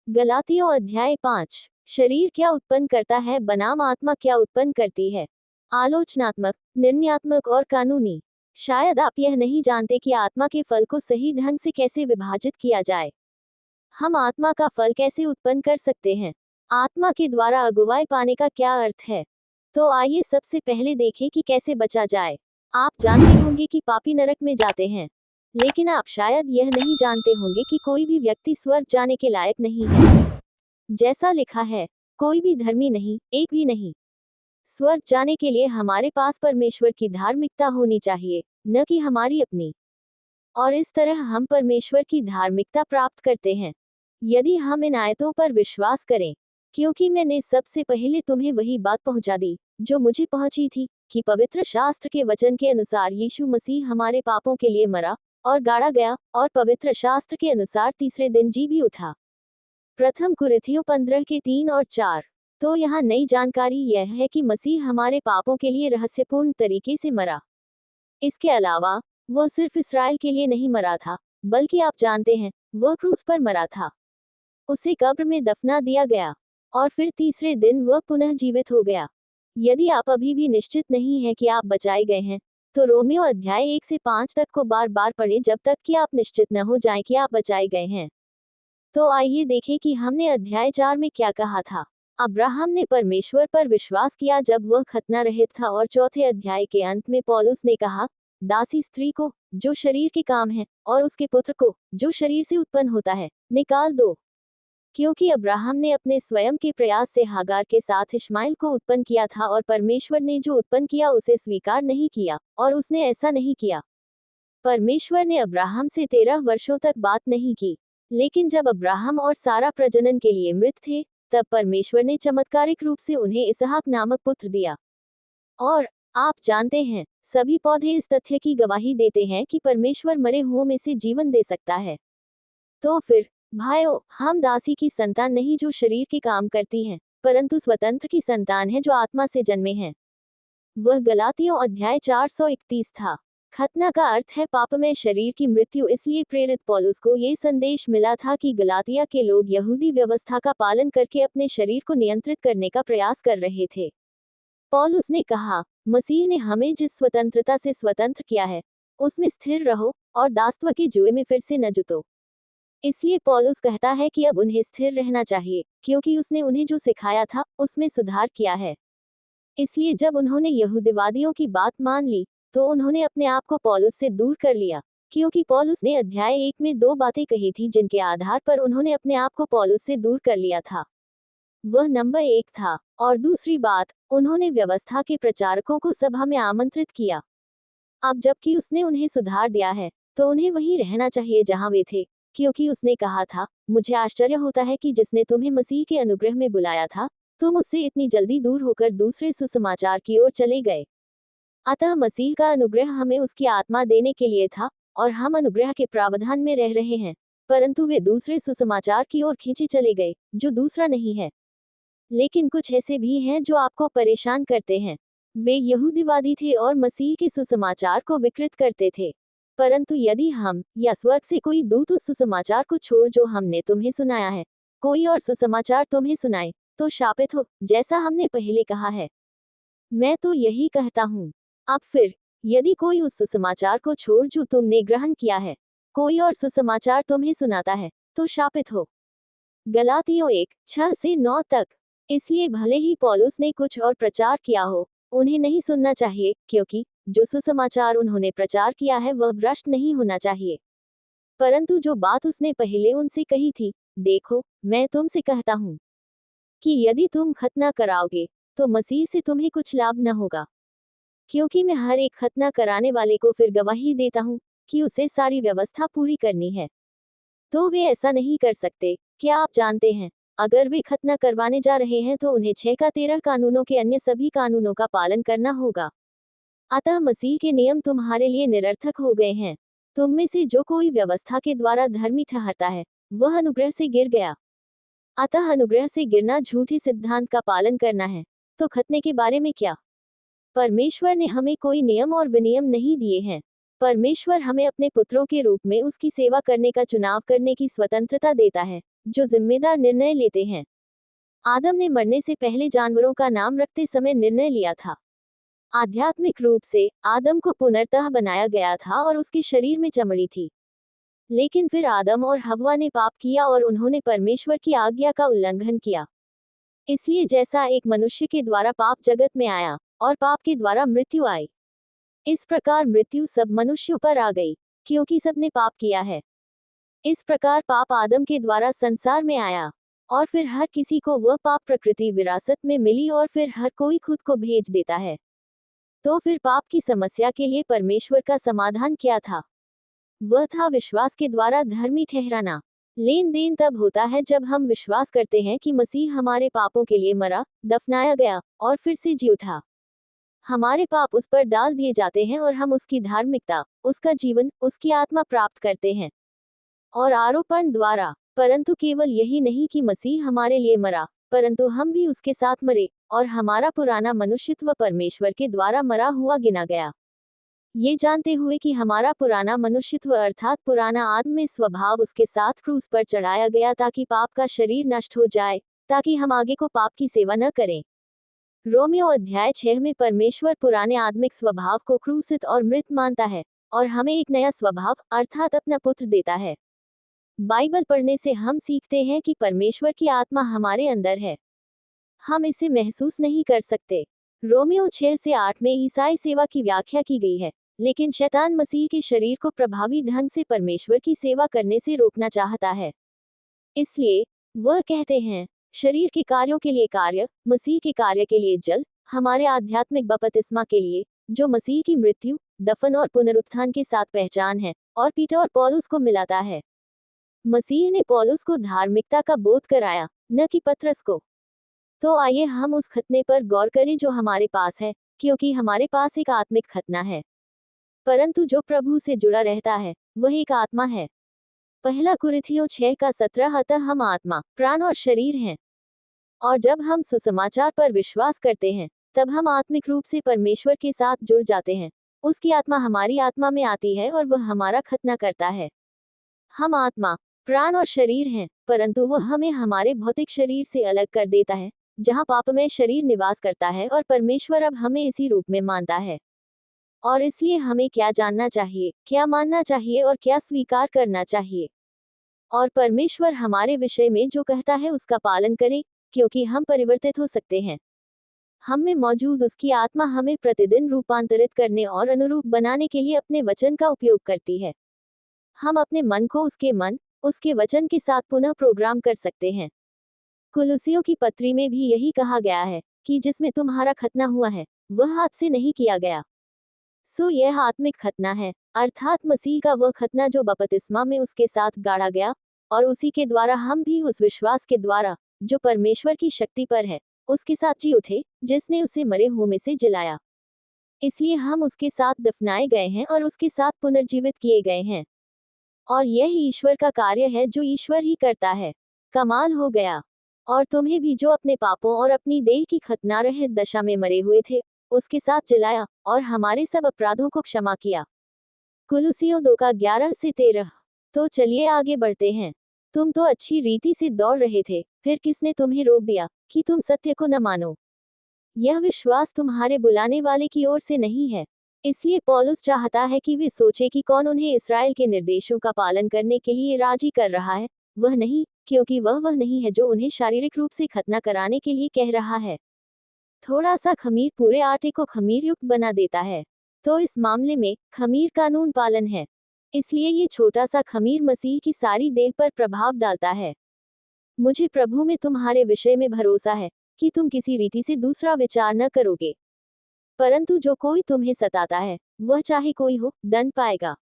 गलातियों अध्याय 5। शरीर क्या उत्पन्न करता है बनाम आत्मा क्या उत्पन्न करती है। आलोचनात्मक, निर्णयात्मक और कानूनी। शायद आप यह नहीं जानते कि आत्मा के फल को सही ढंग से कैसे विभाजित किया जाए। हम आत्मा का फल कैसे उत्पन्न कर सकते हैं? आत्मा के द्वारा अगुवाई पाने का क्या अर्थ है? तो आइए सबसे पहले देखें कि कैसे बचा जाए। आप जानते होंगे कि पापी नरक में जाते हैं, लेकिन आप शायद यह नहीं जानते होंगे कि कोई भी व्यक्ति स्वर्ग जाने के लायक नहीं है। जैसा लिखा है, कोई भी धर्मी नहीं, एक भी नहीं। स्वर्ग जाने के लिए हमारे पास परमेश्वर की धार्मिकता होनी चाहिए, न कि हमारी अपनी। और इस तरह हम परमेश्वर की धार्मिकता प्राप्त करते हैं यदि हम इन आयतों पर विश्वास करें। क्योंकि मैंने सबसे पहले तुम्हें वही बात पहुंचा दी जो मुझे पहुंची थी, कि पवित्र शास्त्र के वचन के अनुसार यीशु मसीह हमारे पापों के लिए मरा और गाड़ा गया, और पवित्र शास्त्र के अनुसार तीसरे दिन जी भी उठा। प्रथम कुरिन्थियों 15 के 3 और 4। तो यहाँ नई जानकारी यह है कि मसीह हमारे पापों के लिए रहस्यपूर्ण तरीके से मरा। इसके अलावा वह सिर्फ इस्राएल के लिए नहीं मरा था, बल्कि आप जानते हैं, वह क्रूस पर मरा था। उसे कब्र में दफना दिया गया, और फिर तीसरे दिन वह पुनः जीवित हो गया। यदि आप अभी भी निश्चित नहीं हैं कि आप बचाए गए हैं, तो रोमियो अध्याय 1 से 5 तक को बार बार पढ़ें जब तक कि आप निश्चित न हो जाएं कि आप बचाए गए हैं। तो आइए देखें कि हमने अध्याय 4 में क्या कहा था। अब्राहम ने परमेश्वर पर विश्वास किया जब वह खतना रहित था, और चौथे अध्याय के अंत में पौलुस ने कहा, दासी स्त्री को, जो शरीर के काम है, और उसके पुत्र को, जो शरीर से उत्पन्न होता है, निकाल दो। क्योंकि अब्राहम ने अपने स्वयं के प्रयास से हागार के साथ इश्माइल को उत्पन्न किया था, और परमेश्वर ने जो उत्पन्न किया उसे स्वीकार नहीं किया, और उसने ऐसा नहीं किया। परमेश्वर ने अब्राहम से 13 वर्षों तक बात नहीं की, लेकिन जब अब्राहम और सारा प्रजनन के लिए मृत थे, तब परमेश्वर ने चमत्कारिक रूप से उन्हें इसहाक नामक पुत्र दिया। और आप जानते हैं, सभी पौधे इस तथ्य की गवाही देते हैं कि परमेश्वर मरे हुओं में से जीवन दे सकता है। तो फिर भाइयों, हम दासी की संतान नहीं जो शरीर के काम करती हैं, परंतु स्वतंत्र की संतान है जो आत्मा से जन्मे हैं। वह गलातियों अध्याय 431 था। खतना का अर्थ है पापमय शरीर की मृत्यु, इसलिए प्रेरित पौलुस को ये संदेश मिला था कि गलातिया के लोग यहूदी व्यवस्था का पालन करके अपने शरीर को नियंत्रित करने का प्रयास कर रहे थे। पौलुस ने कहा, मसीह ने हमें जिस स्वतंत्रता से स्वतंत्र किया है, उसमें स्थिर रहो, और दासत्व के जुए में फिर से न जुतो। इसलिए पौलुस कहता है कि अब उन्हें स्थिर रहना चाहिए, क्योंकि उसने उन्हें जो सिखाया था उसमें सुधार किया है। इसलिए जब उन्होंने यहूदीवादियों की बात मान ली, तो उन्होंने अपने आप को पौलुस से दूर कर लिया, क्योंकि पौलुस ने अध्याय 1 में 2 बातें कही थी जिनके आधार पर उन्होंने अपने आप को पौलुस से दूर कर लिया था। वह नंबर 1 था, और दूसरी बात, उन्होंने व्यवस्था के प्रचारकों को सभा में आमंत्रित किया। अब जबकि उसने उन्हें सुधार दिया है, तो उन्हें वहीं रहना चाहिए जहां वे थे, क्योंकि उसने कहा था, मुझे आश्चर्य होता है कि जिसने तुम्हें मसीह के अनुग्रह में बुलाया था, तुम उससे इतनी जल्दी दूर होकर दूसरे सुसमाचार की ओर चले गए। अतः मसीह का अनुग्रह हमें उसकी आत्मा देने के लिए था, और हम अनुग्रह के प्रावधान में रह रहे हैं, परंतु वे दूसरे सुसमाचार की ओर खींचे चले गए, जो दूसरा नहीं है। लेकिन कुछ ऐसे भी हैं जो आपको परेशान करते हैं। वे यहूदीवादी थे और मसीह के सुसमाचार को विकृत करते थे। परंतु यदि हम या स्वर्ग से कोई दूत उस सुसमाचार को छोड़ जो हमने तुम्हें सुनाया है, कोई और सुसमाचार तुम्हें सुनाए, तो शापित हो, जैसा हमने पहले कहा है। मैं तो यही कहता हूँ। अब फिर, यदि कोई उस सुसमाचार को छोड़ जो तुमने ग्रहण किया है, कोई और सुसमाचार तुम्हें सुनाता है, तो शापित हो। गलातियों 1:6 से 9 तक। इसलिए भले ही पौलुस ने कुछ और प्रचार किया हो, उन्हें नहीं सुनना चाहिए, क्योंकि जो सुसमाचार उन्होंने प्रचार किया है वह भ्रष्ट नहीं होना चाहिए। परंतु जो बात उसने पहले उनसे कही थी, देखो, मैं तुमसे कहता हूँ कि यदि तुम खतना कराओगे, तो मसीह से तुम्हें कुछ लाभ न होगा। क्योंकि मैं हर एक खतना कराने वाले को फिर गवाही देता हूँ कि उसे सारी व्यवस्था पूरी करनी है। तो वे ऐसा नहीं कर सकते। क्या आप जानते हैं, अगर वे खतना करवाने जा रहे हैं तो उन्हें 6 का 13 कानूनों के अन्य सभी कानूनों का पालन करना होगा। अतः मसीह के नियम तुम्हारे लिए निरर्थक हो गए हैं। तुम में से जो कोई व्यवस्था के द्वारा धर्मी ठहरता है, वह अनुग्रह से गिर गया। अतः अनुग्रह से गिरना झूठे सिद्धांत का पालन करना है। तो खतने के बारे में क्या? परमेश्वर ने हमें कोई नियम और विनियम नहीं दिए हैं। परमेश्वर हमें अपने पुत्रों के रूप में उसकी सेवा करने का चुनाव करने की स्वतंत्रता देता है, जो जिम्मेदार निर्णय लेते हैं। आदम ने मरने से पहले जानवरों का नाम रखते समय निर्णय लिया था। आध्यात्मिक रूप से आदम को पुनर्तः बनाया गया था और उसके शरीर में चमड़ी थी। लेकिन फिर आदम और हव्वा ने पाप किया और उन्होंने परमेश्वर की आज्ञा का उल्लंघन किया। इसलिए जैसा एक मनुष्य के द्वारा पाप जगत में आया और पाप के द्वारा मृत्यु आई, इस प्रकार मृत्यु सब मनुष्यों पर आ गई, क्योंकि सबने पाप किया है। इस प्रकार पाप आदम के द्वारा संसार में आया और फिर हर किसी को वह पाप प्रकृति विरासत में मिली और फिर हर कोई खुद को भेज देता है। तो फिर पाप की समस्या के लिए परमेश्वर का समाधान क्या था? वह था विश्वास के द्वारा धर्मी ठहराना। लेन देन तब होता है जब हम विश्वास करते हैं कि मसीह हमारे पापों के लिए मरा, दफनाया गया और फिर से जी उठा। हमारे पाप उस पर डाल दिए जाते हैं और हम उसकी धार्मिकता, उसका जीवन, उसकी आत्मा प्राप्त करते हैं। और आरोपण द्वारा, परंतु केवल यही नहीं कि मसीह हमारे लिए मरा, परंतु हम भी उसके साथ मरे और हमारा पुराना मनुष्यत्व परमेश्वर के द्वारा मरा हुआ गिना गया। ये जानते हुए कि हमारा पुराना मनुष्यत्व अर्थात पुराना आदमी स्वभाव उसके साथ क्रूस पर चढ़ाया गया ताकि पाप का शरीर नष्ट हो जाए, ताकि हम आगे को पाप की सेवा न करें। रोमियो अध्याय 6 में परमेश्वर पुराने आत्मिक स्वभाव को क्रूसित और मृत मानता है और हमें एक नया स्वभाव अर्थात अपना पुत्र देता है। बाइबल पढ़ने से हम सीखते हैं कि परमेश्वर की आत्मा हमारे अंदर है। हम इसे महसूस नहीं कर सकते। रोमियो 6 से 8 में ईसाई सेवा की व्याख्या की गई है, लेकिन शैतान मसीह के शरीर को प्रभावी ढंग से परमेश्वर की सेवा करने से रोकना चाहता है। इसलिए वह कहते हैं, शरीर के कार्यों के लिए कार्य, मसीह के कार्य के लिए जल, हमारे आध्यात्मिक बपतिस्मा के लिए, जो मसीह की मृत्यु, दफन और पुनरुत्थान के साथ पहचान है, और पीटर और पौलुस को मिलाता है। मसीह ने पौलुस को धार्मिकता का बोध कराया, न कि पतरस को। तो आइए हम उस खतने पर गौर करें जो हमारे पास है, क्योंकि हमारे पास एक आत्मिक खतना है। परंतु जो प्रभु से जुड़ा रहता है, वह एक आत्मा है। पहला कुरिन्थियों 6:17 अतः हम आत्मा, प्राण और शरीर हैं। और जब हम सुसमाचार पर विश्वास करते हैं, तब हम आत्मिक रूप से परमेश्वर के साथ जुड़ जाते हैं। उसकी आत्मा हमारी आत्मा में आती है और वह हमारा खतना करता है। हम आत्मा, प्राण और शरीर हैं, परंतु वह हमें हमारे भौतिक शरीर से अलग कर देता है, जहाँ पापमय शरीर निवास करता है और परमेश्वर अब हमें इसी रूप में मानता है। और इसलिए हमें क्या जानना चाहिए, क्या मानना चाहिए और क्या स्वीकार करना चाहिए। और परमेश्वर हमारे विषय में जो कहता है उसका पालन करें, क्योंकि हम परिवर्तित हो सकते हैं। हम में मौजूद उसकी आत्मा हमें प्रतिदिन रूपांतरित करने और अनुरूप बनाने के लिए अपने वचन का उपयोग करती है। हम अपने मन को उसके वचन के साथ पुनः प्रोग्राम कर सकते हैं। कुलुसियों की पत्री में भी यही कहा गया है कि जिसमें तुम्हारा खतना हुआ है, वह हाथ से नहीं किया गया। सो यह आत्मिक खतना है, अर्थात मसीह का वह खतना जो बपतिस्मा में उसके साथ गाड़ा गया, और उसी के द्वारा हम भी उस विश्वास के द्वारा, जो परमेश्वर की शक्ति पर है, उसके साथ जी उठे, जिसने उसे मरे हुओं में से जिलाया। इसलिए हम उसके साथ दफनाए गए हैं और उसके साथ पुनर्जीवित किए गए हैं। और यह ईश्वर का कार्य है जो ईश्वर ही करता है। कमाल हो गया। और तुम्हें भी जो अपने पापों और अपनी देह की खतना रहित दशा में मरे हुए थे, उसके साथ जिलाया और हमारे सब अपराधों को क्षमा किया। कुलुसियों 2:11-13। तो चलिए आगे बढ़ते हैं। तुम तो अच्छी रीति से दौड़ रहे थे, फिर किसने तुम्हें रोक दिया कि तुम सत्य को न मानो? यह विश्वास तुम्हारे बुलाने वाले की ओर से नहीं है। इसलिए पौलुस चाहता है कि वे सोचे कि कौन उन्हें इस्राएल के निर्देशों का पालन करने के लिए राजी कर रहा है, वह नहीं, क्योंकि वह नहीं है जो उन्हें शारीरिक रूप से खतना कराने के लिए कह रहा है। थोड़ा सा खमीर पूरे आटे को खमीर युक्त बना देता है। तो इस मामले में खमीर कानून पालन है। इसलिए ये छोटा सा खमीर मसीह की सारी देह पर प्रभाव डालता है। मुझे प्रभु में तुम्हारे विषय में भरोसा है कि तुम किसी रीति से दूसरा विचार न करोगे, परंतु जो कोई तुम्हें सताता है, वह चाहे कोई हो, दंड पाएगा।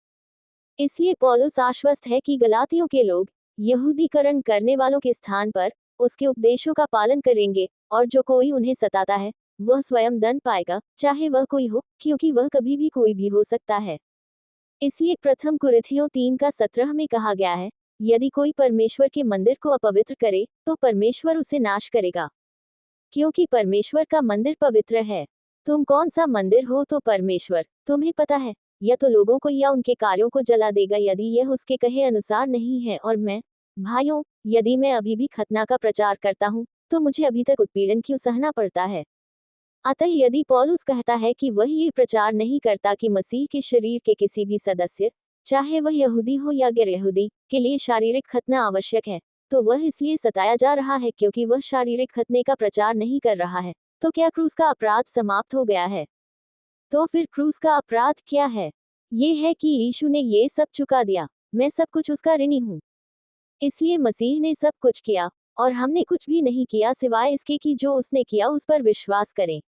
इसलिए पौलुस आश्वस्त है कि गलातियों के लोग यहूदीकरण करने वालों के स्थान पर उसके उपदेशों का पालन करेंगे, और जो कोई उन्हें सताता है, वह स्वयं दंड पाएगा, चाहे वह कोई हो, क्योंकि वह कभी भी कोई भी हो सकता है। इसलिए प्रथम कुरिन्थियों 3:17 में कहा गया है, यदि कोई परमेश्वर के मंदिर को अपवित्र करे, तो परमेश्वर उसे नाश करेगा, क्योंकि परमेश्वर का मंदिर पवित्र है। तुम कौन सा मंदिर हो तो परमेश्वर तुम्हें पता है, या तो लोगों को या उनके कार्यों को जला देगा यदि यह उसके कहे अनुसार नहीं है। और मैं भाइयों, यदि मैं अभी भी खतना का प्रचार करता हूँ, तो मुझे अभी तक उत्पीड़न क्यों सहना पड़ता है? अतः यदि पौलुस कहता है कि वह ये प्रचार नहीं करता कि मसीह के शरीर के किसी भी सदस्य, चाहे वह यहूदी हो या गैर यहूदी, के लिए शारीरिक खतना आवश्यक है, तो वह इसलिए सताया जा रहा है क्योंकि वह शारीरिक खतने का प्रचार नहीं कर रहा है। तो क्या क्रूस का अपराध समाप्त हो गया है? तो फिर क्रूस का अपराध क्या है? ये है कि यीशु ने ये सब चुका दिया। मैं सब कुछ उसका ऋणी हूँ। इसलिए मसीह ने सब कुछ किया, और हमने कुछ भी नहीं किया सिवाय इसके कि जो उसने किया उस पर विश्वास करें।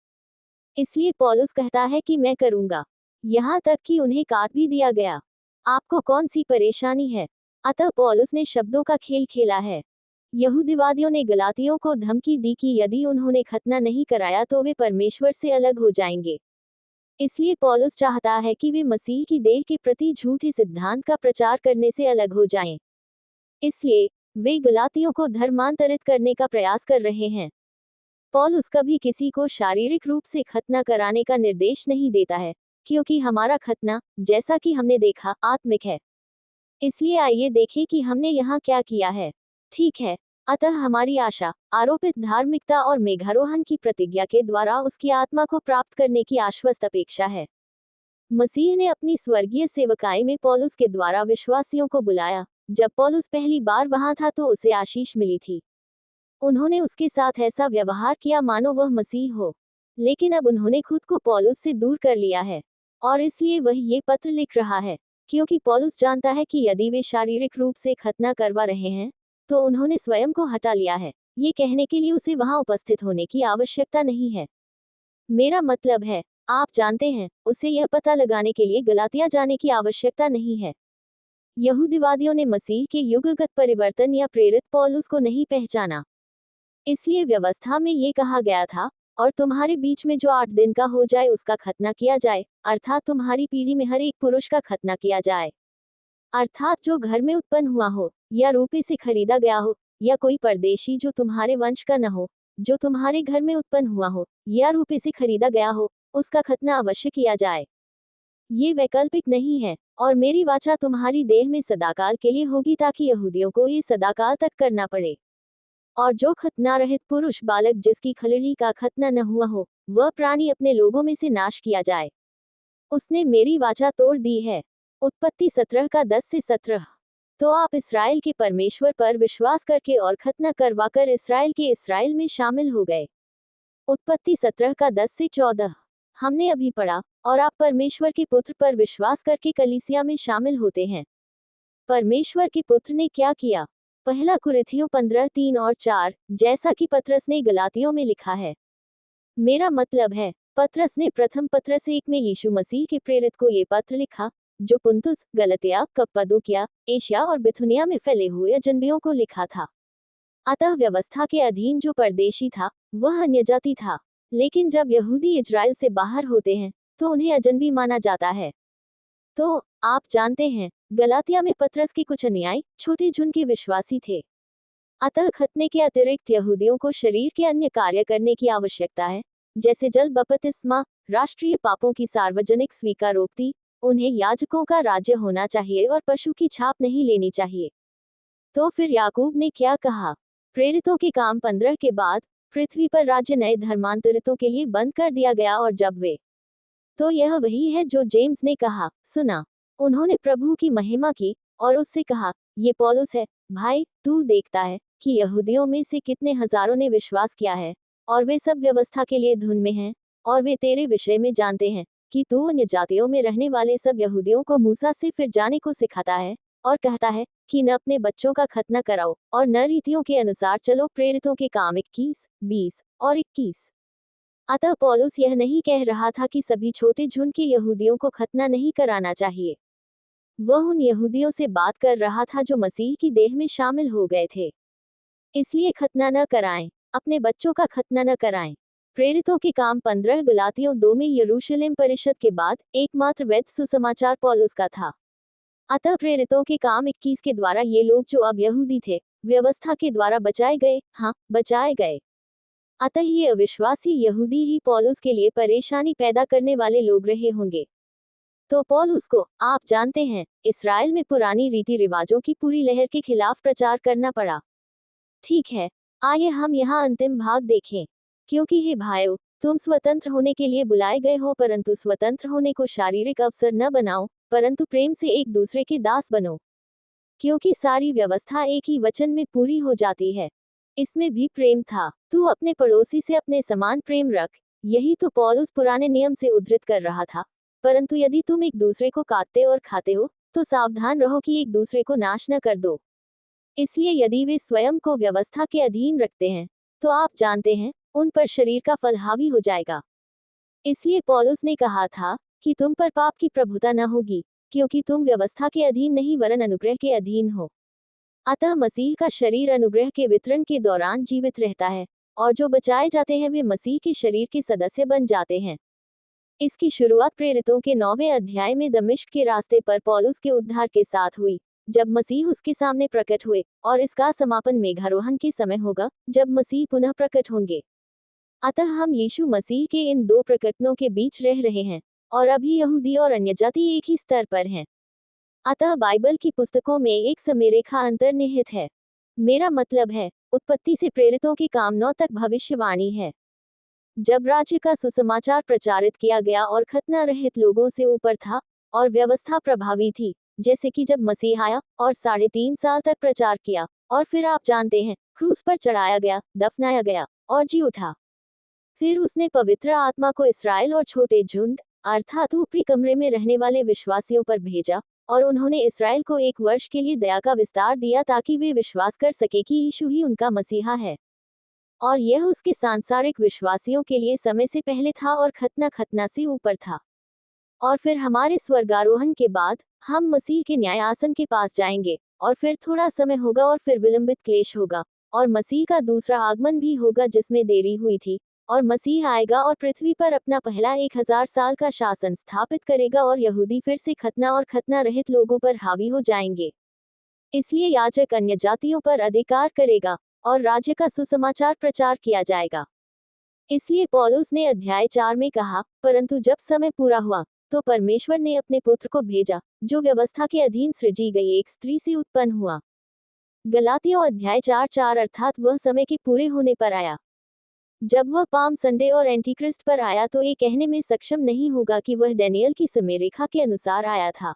इसलिए पौलुस कहता है कि मैं करूंगा, यहाँ तक कि उन्हें काट भी दिया गया। आपको कौन सी परेशानी है? अतः पौलुस ने शब्दों का खेल खेला है। यहूदीवादियों ने गलातियों को धमकी दी कि यदि उन्होंने खतना नहीं कराया तो वे परमेश्वर से अलग हो जाएंगे। इसलिए पौलुस चाहता है कि वे मसीह की देह के प्रति झूठे सिद्धांत का प्रचार करने से अलग हो जाएं। इसलिए वे गलातियों को धर्मांतरित करने का प्रयास कर रहे हैं। पौलुस कभी किसी को शारीरिक रूप से खतना कराने का निर्देश नहीं देता है, क्योंकि हमारा खतना, जैसा कि हमने देखा, आत्मिक है। इसलिए आइए देखें कि हमने यहाँ क्या किया है। ठीक है, अतः हमारी आशा आरोपित धार्मिकता और मेघारोहण की प्रतिज्ञा के द्वारा उसकी आत्मा को प्राप्त करने की आश्वस्त अपेक्षा है। मसीह ने अपनी स्वर्गीय सेवकाई में पौलुस के द्वारा विश्वासियों को बुलाया। जब पौलुस पहली बार वहां था तो उसे आशीष मिली थी। उन्होंने उसके साथ ऐसा व्यवहार किया मानो वह मसीह हो। लेकिन अब उन्होंने खुद को पौलुस से दूर कर लिया है, और इसलिए वह ये पत्र लिख रहा है, क्योंकि पौलुस जानता है कि यदि वे शारीरिक रूप से खतना करवा रहे हैं, तो उन्होंने स्वयं को हटा लिया है। ये कहने के लिए उसे वहां उपस्थित होने की आवश्यकता नहीं है। मेरा मतलब है, आप जानते हैं, उसे यह पता लगाने के लिए गलातिया जाने की आवश्यकता नहीं है। यहूदीवादियों ने मसीह के युगगत परिवर्तन या प्रेरित पौलुस को नहीं पहचाना। इसलिए व्यवस्था में ये कहा गया था, और तुम्हारे बीच में जो 8 दिन का हो जाए उसका खतना किया जाए, अर्थात तुम्हारी पीढ़ी में हर एक पुरुष का खतना किया जाए। अर्थात जो घर में उत्पन्न हुआ हो, या रुपये से खरीदा गया हो, या कोई परदेशी जो तुम्हारे वंश का न हो, जो तुम्हारे घर में उत्पन्न हुआ हो, या रुपये से खरीदा गया हो, उसका खतना अवश्य किया जाए। ये वैकल्पिक नहीं है, और मेरी वाचा तुम्हारी देह में सदाकाल के लिए होगी ताकि यहूदियों को ये सदाकाल तक करना पड़े। और जो खतना रहित पुरुष बालक जिसकी खलड़ी का खतना न हुआ हो, वह प्राणी अपने लोगों में से नाश किया जाए। उसने मेरी वाचा तोड़ दी है। उत्पत्ति 17 का 10 से 17। तो आप इसराइल के परमेश्वर पर विश्वास करके और खतना करवाकर इसराइल के इसराइल में शामिल हो गए। उत्पत्ति 17 का 10 से 14 हमने अभी पढ़ा, और आप परमेश्वर के पुत्र पर विश्वास करके कलीसिया में शामिल होते हैं। परमेश्वर के पुत्र ने क्या किया? पहला कुरिन्थियों 15:3 और 4, जैसा कि पतरस ने गलातियों में लिखा है। मेरा मतलब है, पतरस ने प्रथम पत्रस 1 में यीशु मसीह के प्रेरित को ये पत्र लिखा, जो पुंतुस, गलतिया, कप्पदोकिया, एशिया और बिथुनिया में फैले हुए अजनबियों को लिखा था। अतः व्यवस्था के अधीन जो परदेशी था, वह अन्यजाति था। लेकिन जब यहूदी इजराइल से बाहर होते हैं, तो उन्हें अजनबी माना जाता है। तो आप जानते हैं, गलातिया में पतरस के कुछ अनुयायी छोटे झुंड के विश्वासी थे। अतः खतने के अतिरिक्त यहूदियों को शरीर के अन्य कार्य करने की आवश्यकता है, जैसे जल बपतिस्मा, राष्ट्रीय पापों की सार्वजनिक स्वीकारोक्ति, उन्हें याजकों का राज्य होना चाहिए और पशु की छाप नहीं लेनी चाहिए। तो फिर याकूब ने क्या कहा? प्रेरितों के काम 15 के बाद पृथ्वी पर राज्य नए धर्मांतरितों के लिए बंद कर दिया गया, और जब वे, तो यह वही है जो जेम्स ने कहा, सुना। उन्होंने प्रभु की महिमा की, और उससे कहा, ये पौलुस है, भाई, तू देखता है कि यहूदियों में से कितने हजारों ने विश्वास किया है, और वे सब व्यवस्था के लिए धुन में हैं, और वे तेरे विषय में जानते हैं कि तू अन्य जातियों में रहने वाले सब यहूदियों को मूसा से फिर जाने को सिखाता है, और कहता है कि न अपने बच्चों का खतना कराओ, और न रीतियों के अनुसार चलो। प्रेरितों के काम 21, 20 और 21। अतः पौलुस यह नहीं कह रहा था कि सभी छोटे झुंड के यहूदियों को खतना नहीं कराना चाहिए। वह उन यहूदियों से बात कर रहा था जो मसीह की देह में शामिल हो गए थे। इसलिए खतना न कराएं, अपने बच्चों का खतना न कराएं। प्रेरितों के काम 15 गलातियों 2 में यरूशलेम परिषद के बाद एकमात्र वैध सुसमाचार पौलुस का था। अतः प्रेरितों के काम 21 के द्वारा ये लोग जो अब यहूदी थे, व्यवस्था के द्वारा बचाए गए, हाँ, बचाए गए। अतः ये अविश्वासी यहूदी ही पौलुस के लिए परेशानी पैदा करने वाले लोग रहे होंगे। तो पौलुस को, आप जानते हैं, इस्राएल में पुरानी रीति रिवाजों की पूरी लहर के खिलाफ प्रचार करना पड़ा। ठीक है, आइए हम यहाँ अंतिम भाग देखें। क्योंकि हे भाइयों, तुम स्वतंत्र होने के लिए बुलाए गए हो, परंतु स्वतंत्र होने को शारीरिक अवसर न बनाओ, परंतु प्रेम से एक दूसरे के दास बनो। क्योंकि सारी व्यवस्था एक ही वचन में पूरी हो जाती है, इसमें भी प्रेम था। तू अपने पड़ोसी से अपने समान प्रेम रख। यही तो पौलुस पुराने नियम से उद्धृत कर रहा था। परंतु यदि तुम एक दूसरे को काटते और खाते हो, तो सावधान रहो कि एक दूसरे को नाश न कर दो। इसलिए यदि वे स्वयं को व्यवस्था के अधीन रखते हैं, तो आप जानते हैं, उन पर शरीर का फल हावी हो जाएगा। इसलिए पौलुस ने कहा था कि तुम पर पाप की प्रभुता न होगी, क्योंकि तुम व्यवस्था के अधीन नहीं वरन अनुग्रह के अधीन हो। अतः मसीह का शरीर अनुग्रह के वितरण के दौरान जीवित रहता है, और जो बचाए जाते हैं वे मसीह के शरीर के सदस्य बन जाते हैं। इसकी शुरुआत प्रेरितों के 9वें अध्याय में दमिश्क के रास्ते पर पौलुस के उद्धार के साथ हुई, जब मसीह उसके सामने प्रकट हुए, और इसका समापन मेघारोहण के समय होगा, जब मसीह पुनः प्रकट होंगे। अतः हम यीशु मसीह के इन दो प्रकटनों के बीच रह रहे हैं, और अभी यहूदी और अन्यजाति एक ही स्तर पर हैं। अतः बाइबल की पुस्तकों में एक समरेखा अंतर्निहित है। मेरा मतलब है, उत्पत्ति से प्रेरितों के काम 9 तक भविष्यवाणी है। जब राज्य का सुसमाचार प्रचारित किया गया और खतना रहित लोगों से ऊपर था, और व्यवस्था प्रभावी थी, जैसे कि जब मसीह आया और 3.5 साल तक प्रचार किया, और फिर आप जानते हैं, क्रूस पर चढ़ाया गया, दफनाया गया, और जी उठा। फिर उसने पवित्र आत्मा को इस्राएल और छोटे झुंड, अर्थात ऊपरी कमरे में रहने वाले विश्वासियों पर भेजा, और उन्होंने इस्राएल को 1 वर्ष के लिए दया का विस्तार दिया ताकि वे विश्वास कर सके कि यीशु ही उनका मसीहा है। और यह उसके सांसारिक विश्वासियों के लिए समय से पहले था और खतना से ऊपर था। और फिर हमारे स्वर्गारोहण के बाद हम मसीह के न्यायासन के पास जाएंगे, और फिर थोड़ा समय होगा और फिर विलंबित क्लेश होगा, और मसीह का दूसरा आगमन भी होगा जिसमें देरी हुई थी, और मसीह आएगा और पृथ्वी पर अपना पहला 1000 साल का शासन स्थापित करेगा, और यहूदी फिर से खतना और खतना रहित लोगों पर हावी हो जाएंगे। इसलिए याजक अन्य जातियों पर अधिकार करेगा, और राज्य का सुसमाचार प्रचार किया जाएगा। इसलिए पौलुस ने अध्याय 4 में कहा, परंतु जब समय पूरा हुआ, तो परमेश्वर ने अपने पुत्र को भेजा, जो व्यवस्था के अधीन सृजी गई एक स्त्री से उत्पन्न हुआ। गलातियों अध्याय 4:4 अर्थात वह समय के पूरे होने पर आया। जब वह पाम संडे और एंटीक्रिस्ट पर आया तो ये कहने में सक्षम नहीं होगा कि वह डैनियल की समरेखा के अनुसार आया था।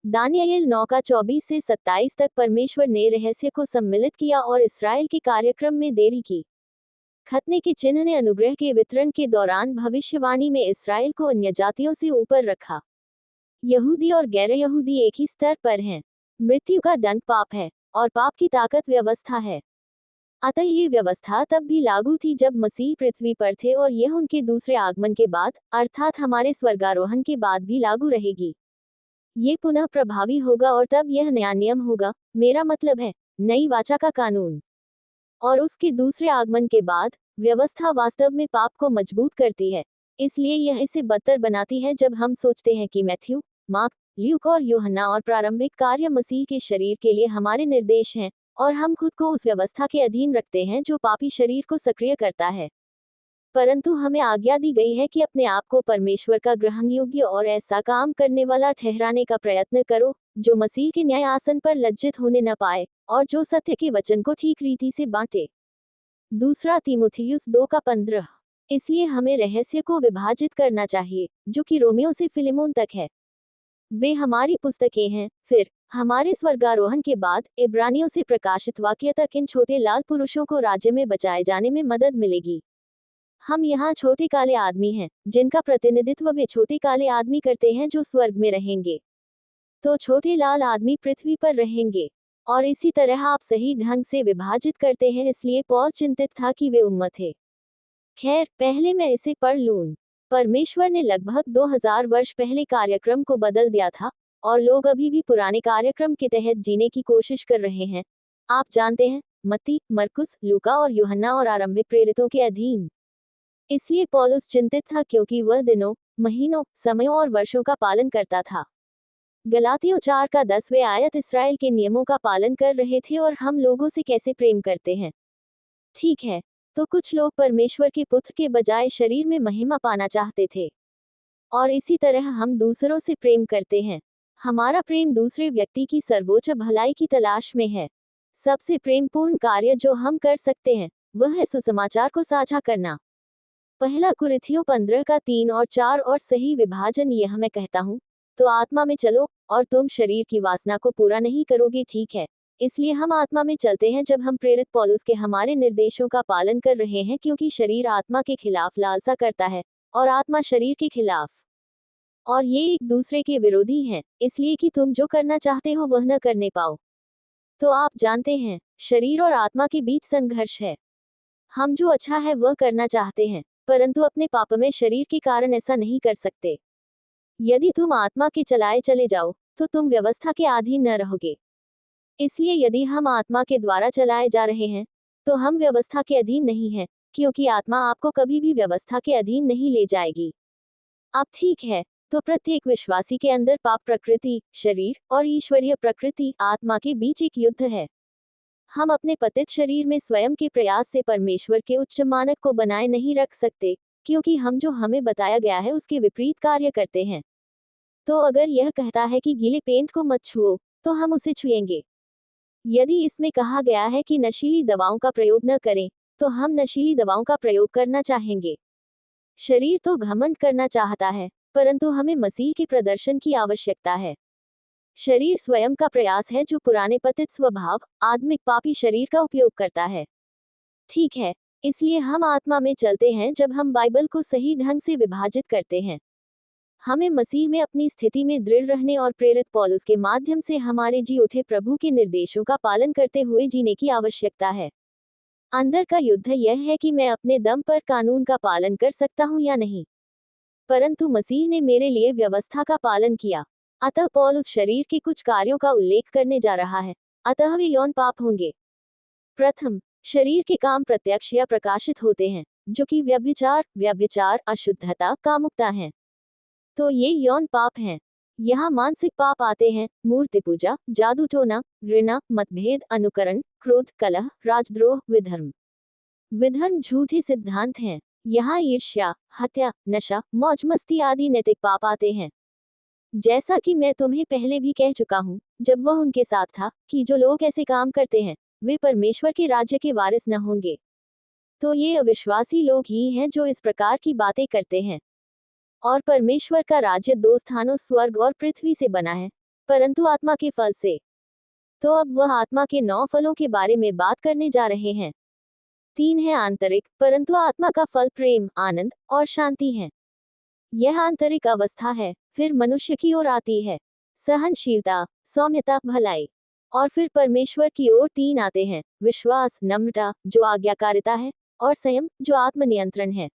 दानियल 9 का 24 से 27 तक परमेश्वर ने रहस्य को सम्मिलित किया और इस्राएल के कार्यक्रम में देरी की। खतने के चिन्ह ने अनुग्रह के वितरण के दौरान भविष्यवाणी में इस्राएल को अन्य जातियों से ऊपर रखा। यहूदी और गैर यहूदी एक ही स्तर पर हैं। मृत्यु का दंड पाप है, और पाप की ताकत व्यवस्था है। अतः ये व्यवस्था तब भी लागू थी जब मसीह पृथ्वी पर थे, और यह उनके दूसरे आगमन के बाद, अर्थात हमारे स्वर्गारोहण के बाद भी लागू रहेगी। ये पुनः प्रभावी होगा और तब यह नया नियम होगा, मेरा मतलब है, नई वाचा का कानून। और उसके दूसरे आगमन के बाद, व्यवस्था वास्तव में पाप को मजबूत करती है। इसलिए यह इसे बदतर बनाती है जब हम सोचते हैं कि मैथ्यू, मार्क, ल्यूक और यूहन्ना और प्रारंभिक कार्य मसीह के शरीर के लिए हमारे निर्देश हैं, और हम खुद को उस व्यवस्था के अधीन रखते हैं जो पापी शरीर को सक्रिय करता है। परंतु हमें आज्ञा दी गई है कि अपने आप को परमेश्वर का ग्रहण योग्य और ऐसा काम करने वाला ठहराने का प्रयत्न करो, जो मसीह के न्याय आसन पर लज्जित होने न पाए, और जो सत्य के वचन को ठीक रीति से बांटे। दूसरा तीमुथियुस 2 का 15। इसलिए हमें रहस्य को विभाजित करना चाहिए, जो कि रोमियो से फिलेमोन तक है। वे हमारी पुस्तकें हैं। फिर हमारे स्वर्गारोहण के बाद इब्रानियों से प्रकाशित वाक्य तक इन छोटे लाल पुरुषों को राज्य में बचाए जाने में मदद मिलेगी। हम यहाँ छोटे काले आदमी हैं, जिनका प्रतिनिधित्व वे छोटे काले आदमी करते हैं जो स्वर्ग में रहेंगे। तो छोटे लाल आदमी पृथ्वी पर रहेंगे। और इसी तरह आप सही ढंग से विभाजित करते हैं, इसलिए पौल चिंतित था कि वे उम्मत थे। खैर, पहले मैं इसे पढ़ लूं। परमेश्वर ने लगभग 2000 वर्ष पहले कार्यक्रम को बदल दिया था, और लोग अभी भी पुराने कार्यक्रम के तहत जीने की कोशिश कर रहे हैं। आप जानते हैं, मत्ती, मरकुस, लूका और यूहन्ना और आरंभिक प्रेरितों के अधीन। इसलिए पौलुस चिंतित था क्योंकि वह दिनों, महीनों, समयों और वर्षों का पालन करता था। गलातियों 4 का 10वें आयत इस्राएल के नियमों का पालन कर रहे थे और हम लोगों से कैसे प्रेम करते हैं। ठीक है, तो कुछ लोग परमेश्वर के पुत्र के बजाय शरीर में महिमा पाना चाहते थे। और इसी तरह हम दूसरों से प्रेम करते हैं। हमारा प्रेम दूसरे व्यक्ति की सर्वोच्च भलाई की तलाश में है। सबसे प्रेमपूर्ण कार्य जो हम कर सकते हैं वह है सुसमाचार को साझा करना। पहला कुरिन्थियों 15 का 3 और 4 और सही विभाजन यह मैं कहता हूँ, तो आत्मा में चलो और तुम शरीर की वासना को पूरा नहीं करोगे, ठीक है। इसलिए हम आत्मा में चलते हैं जब हम प्रेरित पौलुस के हमारे निर्देशों का पालन कर रहे हैं, क्योंकि शरीर आत्मा के खिलाफ लालसा करता है और आत्मा शरीर के खिलाफ, और ये एक दूसरे के विरोधी हैं, इसलिए कि तुम जो करना चाहते हो वह न करने पाओ। तो आप जानते हैं, शरीर और आत्मा के बीच संघर्ष है। हम जो अच्छा है वह करना चाहते हैं, परंतु अपने पाप में शरीर के कारण ऐसा नहीं कर सकते। यदि तुम आत्मा के चलाए चले जाओ तो तुम व्यवस्था के अधीन न रहोगे। इसलिए यदि हम आत्मा के द्वारा चलाए जा रहे हैं तो हम व्यवस्था के अधीन नहीं हैं, क्योंकि आत्मा आपको कभी भी व्यवस्था के अधीन नहीं ले जाएगी। अब ठीक है, तो प्रत्येक विश्वासी के अंदर पाप प्रकृति, शरीर और ईश्वरीय प्रकृति, आत्मा के बीच एक युद्ध है। हम अपने पतित शरीर में स्वयं के प्रयास से परमेश्वर के उच्च मानक को बनाए नहीं रख सकते, क्योंकि हम जो हमें बताया गया है उसके विपरीत कार्य करते हैं। तो अगर यह कहता है कि गीले पेंट को मत छुओ, तो हम उसे छुएंगे। यदि इसमें कहा गया है कि नशीली दवाओं का प्रयोग न करें, तो हम नशीली दवाओं का प्रयोग करना चाहेंगे। शरीर तो घमंड करना चाहता है, परंतु हमें मसीह के प्रदर्शन की आवश्यकता है। शरीर स्वयं का प्रयास है जो पुराने पतित स्वभाव, आत्मिक पापी शरीर का उपयोग करता है। ठीक है, इसलिए हम आत्मा में चलते हैं जब हम बाइबल को सही ढंग से विभाजित करते हैं। हमें मसीह में अपनी स्थिति में दृढ़ रहने और प्रेरित पौलुस के माध्यम से हमारे जी उठे प्रभु के निर्देशों का पालन करते हुए जीने की आवश्यकता है। अंदर का युद्ध यह है कि मैं अपने दम पर कानून का पालन कर सकता हूं या नहीं, परंतु मसीह ने मेरे लिए व्यवस्था का पालन किया। अतः पौलुस शरीर के कुछ कार्यों का उल्लेख करने जा रहा है, अतः वे यौन पाप होंगे। प्रथम, शरीर के काम प्रत्यक्ष या प्रकाशित होते हैं, जो कि व्यभिचार, अशुद्धता, कामुकता हैं। तो ये यौन पाप हैं। यहाँ मानसिक पाप आते हैं, मूर्ति पूजा, जादू टोना, घृणा, मतभेद, अनुकरण, क्रोध, कलह, राजद्रोह, विधर्म। विधर्म झूठे सिद्धांत हैं। यहाँ ईर्ष्या, हत्या, नशा, मौज मस्ती आदि नैतिक पाप आते हैं। जैसा कि मैं तुम्हें पहले भी कह चुका हूँ जब वह उनके साथ था, कि जो लोग ऐसे काम करते हैं वे परमेश्वर के राज्य के वारिस न होंगे। तो ये अविश्वासी लोग ही हैं जो इस प्रकार की बातें करते हैं। और परमेश्वर का राज्य दो स्थानों स्वर्ग और पृथ्वी से बना है, परंतु आत्मा के फल से। तो अब वह आत्मा के 9 फलों के बारे में बात करने जा रहे हैं। 3 है आंतरिक, परंतु आत्मा का फल प्रेम, आनंद और शांति है। यह आंतरिक अवस्था है। फिर मनुष्य की ओर आती है सहनशीलता, सौम्यता, भलाई। और फिर परमेश्वर की ओर 3 आते हैं, विश्वास, नम्रता जो आज्ञाकारिता है, और संयम जो आत्मनियंत्रण है।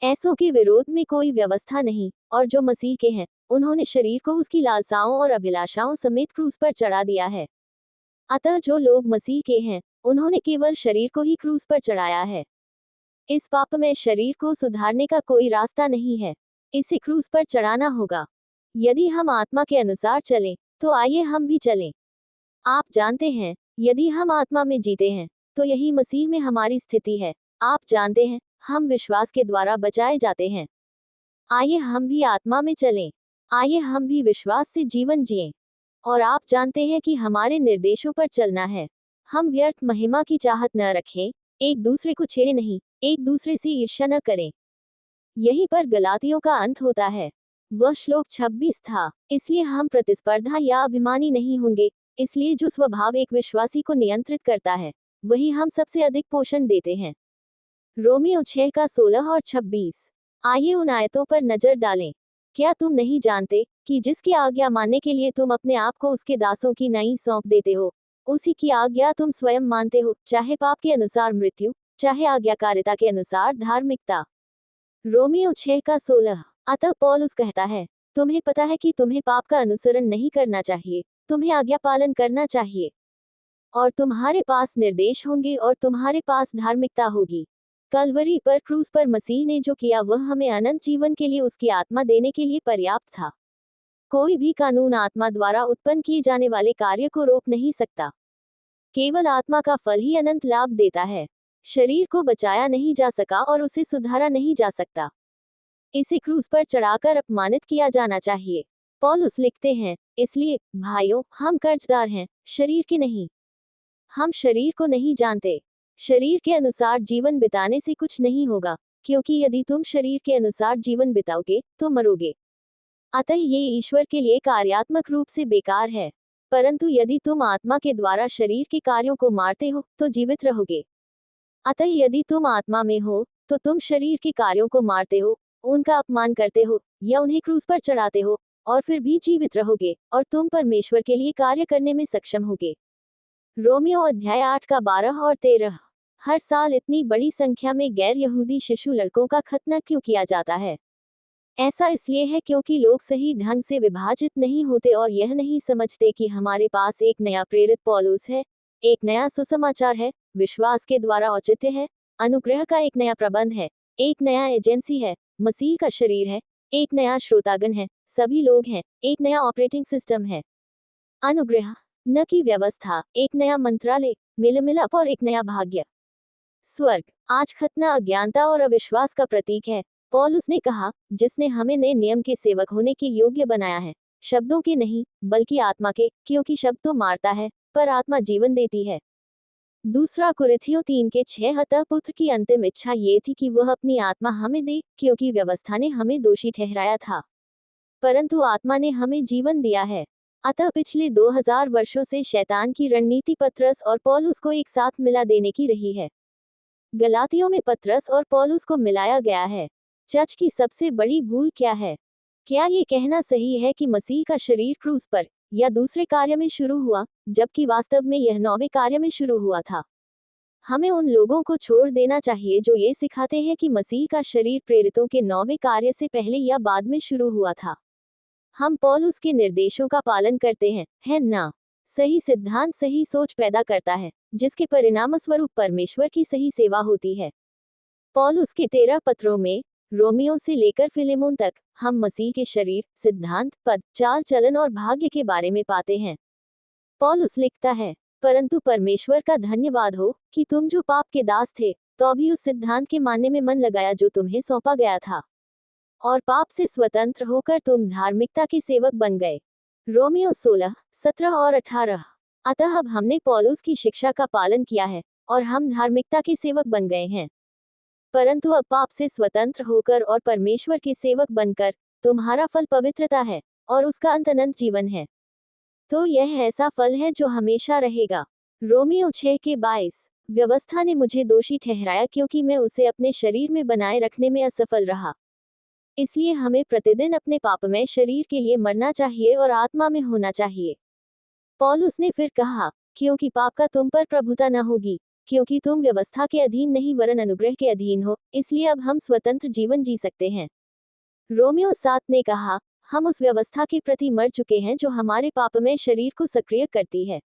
ऐसों के विरोध में कोई व्यवस्था नहीं, और जो मसीह के हैं उन्होंने शरीर को उसकी लालसाओं और अभिलाषाओं समेत क्रूस पर चढ़ा दिया है। अतः जो लोग मसीह के हैं उन्होंने केवल शरीर को ही क्रूस पर चढ़ाया है। इस पाप में शरीर को सुधारने का कोई रास्ता नहीं है, इसे क्रूस पर चढ़ाना होगा। यदि हम आत्मा के अनुसार चलें तो आइए हम भी चलें। आप जानते हैं, यदि हम आत्मा में जीते हैं तो यही मसीह में हमारी स्थिति है। आप जानते हैं, हम विश्वास के द्वारा बचाए जाते हैं। आइए हम भी आत्मा में चलें। आइए हम भी विश्वास से जीवन जिएं। और आप जानते हैं कि हमारे निर्देशों पर चलना है। हम व्यर्थ महिमा की चाहत न रखें, एक दूसरे को छेड़े नहीं, एक दूसरे से ईर्ष्या न करें। यहीं पर गलातियों का अंत होता है। वह श्लोक 26 था। इसलिए हम प्रतिस्पर्धा या अभिमानी नहीं होंगे, इसलिए जो स्वभाव एक विश्वासी को नियंत्रित करता है वही हम सबसे अधिक पोषण देते हैं। रोमियो 6 का 16 और 26। आइए उन आयतों पर नजर डालें। क्या तुम नहीं जानते कि जिसकी आज्ञा मानने के लिए तुम अपने आप को उसके दासों की नई सौंप देते हो, उसी की आज्ञा तुम स्वयं मानते हो, चाहे पाप के अनुसार मृत्यु, चाहे आज्ञाकारिता के अनुसार धार्मिकता। रोमियो 6 का 16। अतः पौलुस कहता है, तुम्हें पता है कि तुम्हें पाप का अनुसरण नहीं करना चाहिए, तुम्हें आज्ञा पालन करना चाहिए। और तुम्हारे पास निर्देश होंगे और तुम्हारे पास धार्मिकता होगी। कलवरी पर क्रूस पर मसीह ने जो किया वह हमें अनंत जीवन के लिए उसकी आत्मा देने के लिए पर्याप्त था। कोई भी कानून आत्मा द्वारा उत्पन्न किए जाने वाले कार्य को रोक नहीं सकता। केवल आत्मा का फल ही अनंत लाभ देता है। शरीर को बचाया नहीं जा सका और उसे सुधारा नहीं जा सकता। इसे क्रूस पर चढ़ाकर अपमानित किया जाना चाहिए। पौलुस लिखते हैं, इसलिए भाइयों, हम कर्जदार हैं, शरीर के नहीं। हम शरीर को नहीं जानते। शरीर के अनुसार जीवन बिताने से कुछ नहीं होगा, क्योंकि यदि तुम शरीर के अनुसार जीवन बिताओगे तो मरोगे। अतः ये ईश्वर के लिए कार्यात्मक रूप से बेकार है। परंतु यदि तुम आत्मा के द्वारा शरीर के कार्यों को मारते हो तो जीवित रहोगे। अतः यदि तुम आत्मा में हो तो तुम शरीर के कार्यों को मारते हो, उनका अपमान करते हो या उन्हें क्रूस पर चढ़ाते हो, और फिर भी जीवित रहोगे और तुम परमेश्वर के लिए कार्य करने में सक्षम होगे। रोमियो अध्याय 8 का 12 और 13। हर साल इतनी बड़ी संख्या में गैर यहूदी शिशु लड़कों का खतना क्यों किया जाता है? ऐसा इसलिए है क्योंकि लोग सही ढंग से विभाजित नहीं होते और यह नहीं समझते कि हमारे पास एक नया प्रेरित पौलुस है, एक नया सुसमाचार है, विश्वास के द्वारा औचित्य है, अनुग्रह का एक नया प्रबंध है, एक नया एजेंसी है, मसीह का शरीर है, एक नया श्रोतागण है, सभी लोग हैं, एक नया ऑपरेटिंग सिस्टम है। अनुग्रह न की व्यवस्था, एक नया मंत्रालय, मिलमिलाप और एक नया भाग्य। स्वर्ग। आज खतना अज्ञानता और अविश्वास का प्रतीक है। पौलुस ने कहा, जिसने हमें नए नियम के सेवक होने के योग्य बनाया है, शब्दों के नहीं बल्कि आत्मा के, क्योंकि शब्द तो मारता है पर आत्मा जीवन देती है। दूसरा कुरिन्थियों 3 के 6। अतः पुत्र की अंतिम इच्छा ये थी कि वह अपनी आत्मा हमें दे, क्योंकि व्यवस्था ने हमें दोषी ठहराया था, परंतु आत्मा ने हमें जीवन दिया है। अतः पिछले 2000 वर्षों से शैतान की रणनीति पतरस और पौलुस को एक साथ मिला देने की रही है। गलातियों में पतरस और पौलुस को मिलाया गया है। चर्च की सबसे बड़ी भूल क्या है? क्या ये कहना सही है कि मसीह का शरीर क्रूस पर या दूसरे कार्य में शुरू हुआ, जबकि वास्तव में यह 9वें कार्य में शुरू हुआ था? हमें उन लोगों को छोड़ देना चाहिए जो ये सिखाते हैं कि मसीह का शरीर प्रेरितों के 9वें कार्य से पहले या बाद में शुरू हुआ था। हम पौलुस के निर्देशों का पालन करते हैं, है ना? सही सिद्धांत सही सोच पैदा करता है, जिसके परिणामस्वरूप परमेश्वर की सही सेवा होती है। पौलुस के 13 पत्रों में, रोमियो से लेकर फिलेमोन तक, हम मसीह के शरीर, सिद्धांत, पद, चाल चलन और भाग्य के बारे में पाते हैं। पौलुस लिखता है, परंतु परमेश्वर का धन्यवाद हो कि तुम जो पाप के दास थे, तो भी उस सिद्धांत के मानने में मन लगाया जो तुम्हें सौंपा गया था, और पाप से स्वतंत्र होकर तुम धार्मिकता के सेवक बन गए। रोमियो 16, 17 और 18। अतः अब हमने पौलुस की शिक्षा का पालन किया है और हम धार्मिकता के सेवक बन गए हैं। परंतु अब पाप से स्वतंत्र होकर और परमेश्वर के सेवक बनकर तुम्हारा फल पवित्रता है और उसका अंत अनंत जीवन है। तो यह ऐसा फल है जो हमेशा रहेगा। रोमियो 6 के 22। व्यवस्था ने मुझे दोषी ठहराया क्योंकि मैं उसे अपने शरीर में बनाए रखने में असफल रहा। इसलिए हमें प्रतिदिन अपने पापमय शरीर के लिए मरना चाहिए और आत्मा में होना चाहिए। पौलुस ने फिर कहा, क्योंकि पाप का तुम पर प्रभुता न होगी, क्योंकि तुम व्यवस्था के अधीन नहीं वरन अनुग्रह के अधीन हो, इसलिए अब हम स्वतंत्र जीवन जी सकते हैं। रोमियो 7 ने कहा, हम उस व्यवस्था के प्रति मर चुके हैं जो हमारे पापमय शरीर को सक्रिय करती है।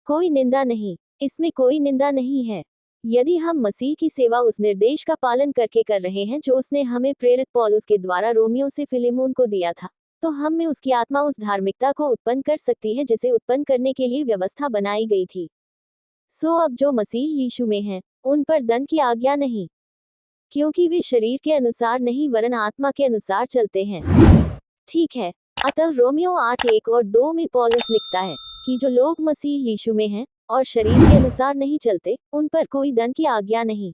कोई निंदा नहीं, इसमें कोई निंदा नहीं है। यदि हम मसीह की सेवा उस निर्देश का पालन करके कर रहे हैं जो उसने हमें प्रेरित पौलुस के द्वारा रोमियो से फिलेमोन को दिया था, तो हम में उसकी आत्मा उस धार्मिकता को उत्पन्न कर सकती है जिसे उत्पन्न करने के लिए व्यवस्था बनाई गई थी। सो अब जो मसीह यीशु में हैं, उन पर दंड की आज्ञा नहीं, क्योंकि वे शरीर के अनुसार नहीं वरन आत्मा के अनुसार चलते हैं। ठीक है। अतः रोमियो 8 1 और 2 में पौलुस लिखता है कि जो लोग मसीह यीशु में हैं और शरीर के अनुसार नहीं चलते, उन पर कोई दंड की आज्ञा नहीं।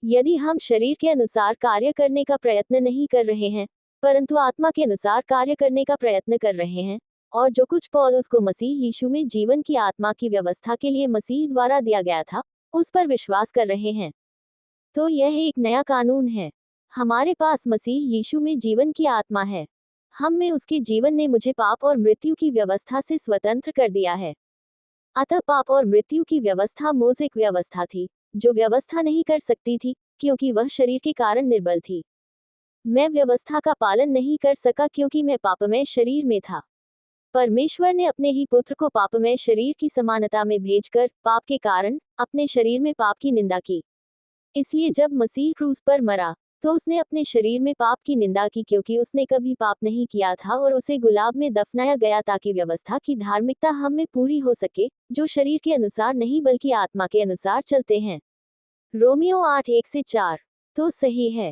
यदि हम शरीर के अनुसार कार्य करने का प्रयत्न नहीं कर रहे हैं, परंतु आत्मा के अनुसार कार्य करने का प्रयत्न कर रहे हैं, और जो कुछ पौलुस को मसीह यीशु में जीवन की आत्मा की व्यवस्था के लिए मसीह द्वारा दिया गया था, उस पर विश्वास कर रहे हैं, तो यह एक नया कानून है। हमारे पास मसीह यीशु में जीवन की आत्मा है। हम में उसके जीवन ने मुझे पाप और मृत्यु की व्यवस्था से स्वतंत्र कर दिया है। अतः पाप और मृत्यु की व्यवस्था मोज़ेक व्यवस्था थी, जो व्यवस्था नहीं कर सकती थी, क्योंकि वह शरीर के कारण निर्बल थी। मैं व्यवस्था का पालन नहीं कर सका क्योंकि मैं पापमय शरीर में था। परमेश्वर ने अपने ही पुत्र को पापमय शरीर की समानता में भेजकर पाप के कारण अपने शरीर में पाप की निंदा की। इसलिए जब मसीह क्रूस पर मरा, तो उसने अपने शरीर में पाप की निंदा की, क्योंकि उसने कभी पाप नहीं किया था और उसे गुलाब में दफनाया गया ताकि व्यवस्था की धार्मिकता हम में पूरी हो सके, जो शरीर के अनुसार नहीं बल्कि आत्मा के अनुसार चलते हैं। रोमियो 8 1 से 4। तो सही है।